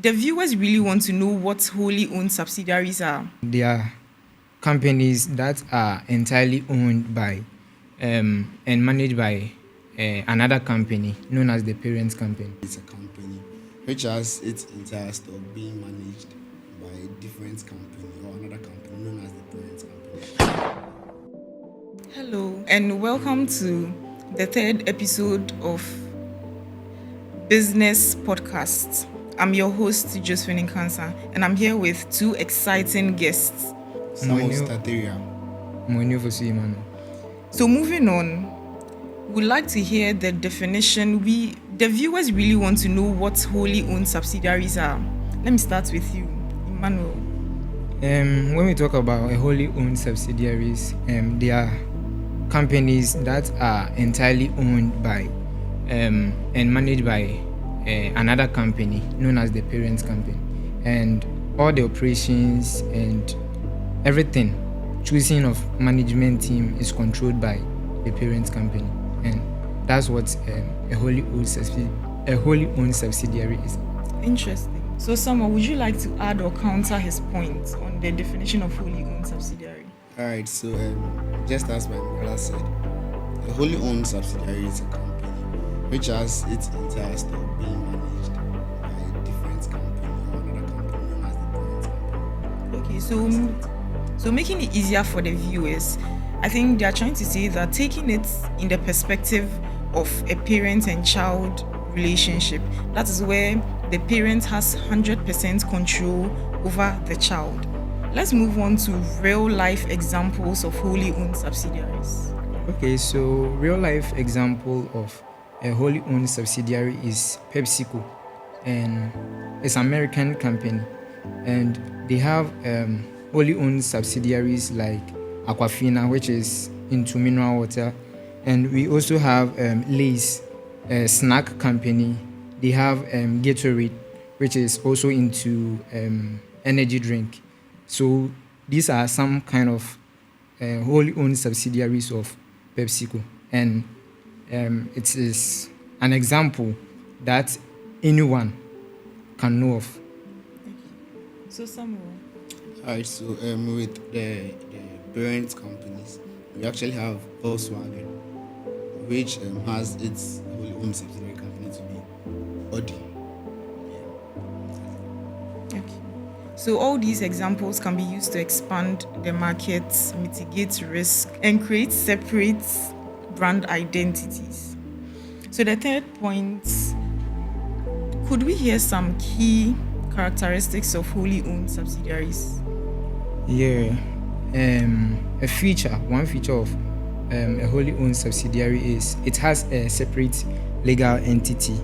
the viewers really want to know what wholly owned subsidiaries are. They are companies that are entirely owned by and managed by another company known as the parent company. It's a company which has its entire stock being managed by a different company or another company known as the parent company. Hello, and welcome to the third episode of Business Podcast. I'm your host, Josephine Nkansa, and I'm here with two exciting guests. Subsidiary. So, moving on, we'd like to hear the definition. The viewers really want to know what wholly owned subsidiaries are. Let me start with you, Emmanuel. When we talk about a wholly owned subsidiaries, they are companies that are entirely owned by and managed by another company known as the parent company, and all the operations and everything, choosing of management team is controlled by the parent company, and that's what a wholly owned subsidiary is. Interesting. So, Summer, would you like to add or counter his point on the definition of wholly owned subsidiary? Alright, so just as my brother said, a wholly owned subsidiary is a company which has its entire stock being managed by a different company or another company known as the parent company. Okay, so making it easier for the viewers, I think they are trying to say that taking it in the perspective of a parent and child relationship, that is where the parent has 100% control over the child. Let's move on to real life examples of wholly owned subsidiaries. Okay, so real life example of a wholly owned subsidiary is PepsiCo, and it's an American company, and they have wholly owned subsidiaries like Aquafina, which is into mineral water, and we also have Lay's, a snack company. They have Gatorade, which is also into energy drink. So these are some kind of wholly owned subsidiaries of PepsiCo, and it is an example that anyone can know of. So, Samuel. Alright, so with the parent companies, we actually have Volkswagen, which has its wholly owned subsidiary company to be Audi. Okay. So all these examples can be used to expand the market, mitigate risk, and create separate brand identities. So the third point, could we hear some key characteristics of wholly owned subsidiaries? Yeah, one feature of a wholly owned subsidiary is it has a separate legal entity,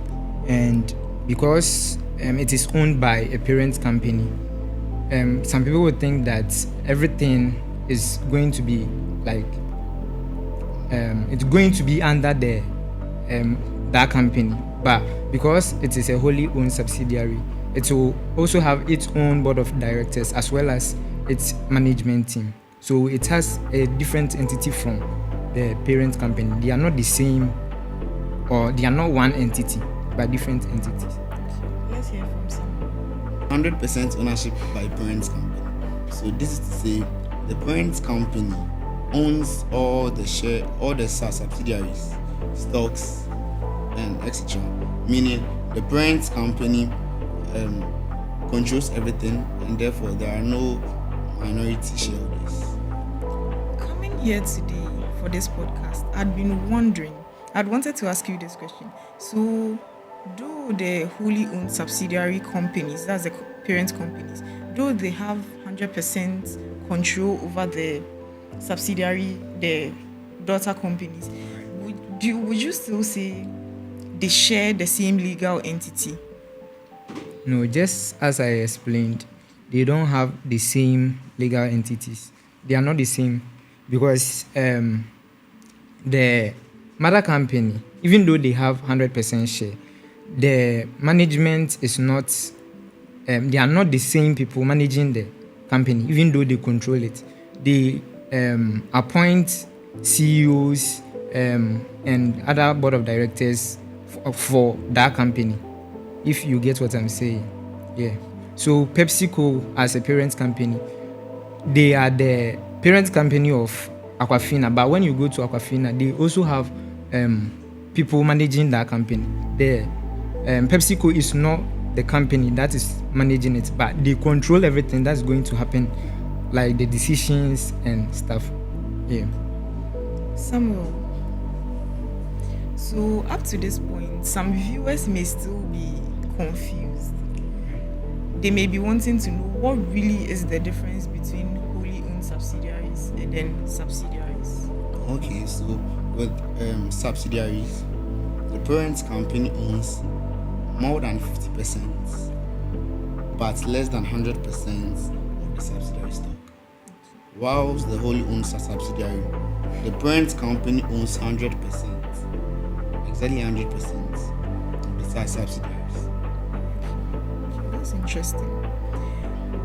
and because it is owned by a parent company, some people would think that everything is going to be like it's going to be under the that company, but because it is a wholly owned subsidiary, it will also have its own board of directors as well as its management team. So it has a different entity from the parent company. They are not the same, or they are not one entity, but different entities. Let's hear from some. 100% ownership by parent company. So this is to say the parent company owns all the subsidiaries, stocks, and etc. Meaning the parent company controls everything, and therefore there are no minority shareholders. Coming here today for this podcast, I'd wanted to ask you this question. So, do the wholly owned subsidiary companies, that's the parent companies, do they have 100% control over the subsidiary, the daughter companies? Would you still say they share the same legal entity? No, just as I explained, they don't have the same legal entities. They are not the same because the mother company, even though they have 100% share, the management is not, they are not the same people managing the company, even though they control it. They appoint CEOs and other board of directors for that company, if you get what I'm saying. Yeah. So PepsiCo as a parent company, they are the parent company of Aquafina. But when you go to Aquafina, they also have people managing that company. The PepsiCo is not the company that is managing it, but they control everything that's going to happen, like the decisions and stuff. Yeah. Samuel, so up to this point, some viewers may still be confused. They may be wanting to know what really is the difference between wholly owned subsidiaries and then subsidiaries. Okay, so with subsidiaries, the parent company owns more than 50%, but less than 100% of the subsidiary stock. Whilst the wholly owned subsidiary, the parent company owns 100%, exactly 100% of the subsidiaries. That's interesting.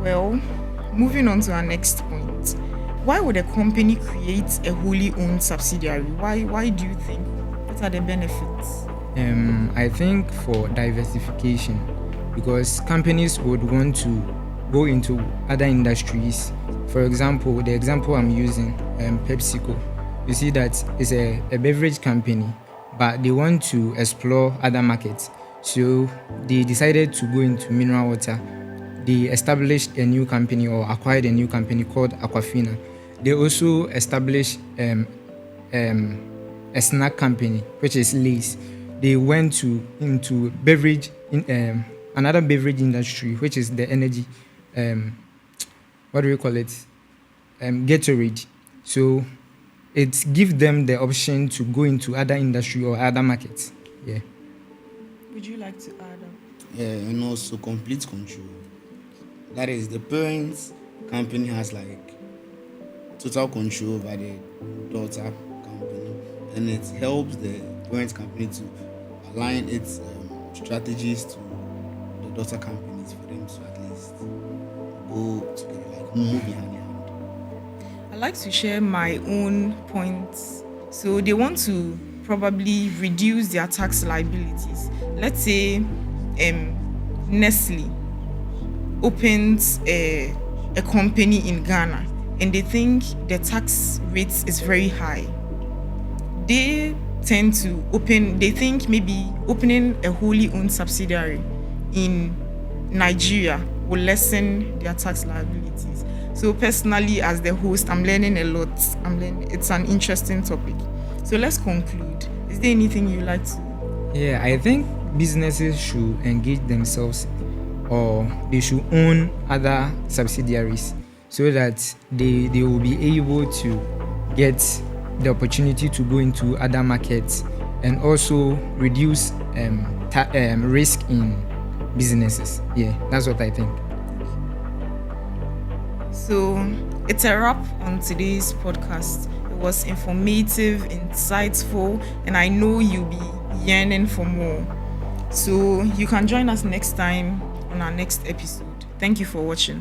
Well, moving on to our next point. Why would a company create a wholly owned subsidiary? Why do you think? What are the benefits? I think for diversification, because companies would want to go into other industries. For example, the example I'm using, PepsiCo. You see that it's a beverage company, but they want to explore other markets. So they decided to go into mineral water. They established a new company or acquired a new company called Aquafina. They also established a snack company, which is Lace. They went to into beverage in another beverage industry, which is the energy. What do we call it? Gatorade. So it gives them the option to go into other industry or other markets. Yeah. Would you like to add on? Yeah, and also complete control. That is, the parent company has like total control over the daughter company, and it helps the parent company to align its strategies to the daughter companies for them to at least go together, like move hand in hand. I like to share my own points. So they want to probably reduce their tax liabilities. Let's say Nestle opens a company in Ghana and they think the tax rate is very high. They tend to they think maybe opening a wholly owned subsidiary in Nigeria will lessen their tax liabilities. So personally, as the host, I'm learning a lot. It's an interesting topic. So let's conclude. Is there anything you like to? Yeah, I think businesses should engage themselves or they should own other subsidiaries so that they will be able to get the opportunity to go into other markets and also reduce risk in businesses. Yeah, that's what I think. So it's a wrap on today's podcast. It was informative, insightful, and I know you'll be yearning for more. So you can join us next time on our next episode. Thank you for watching.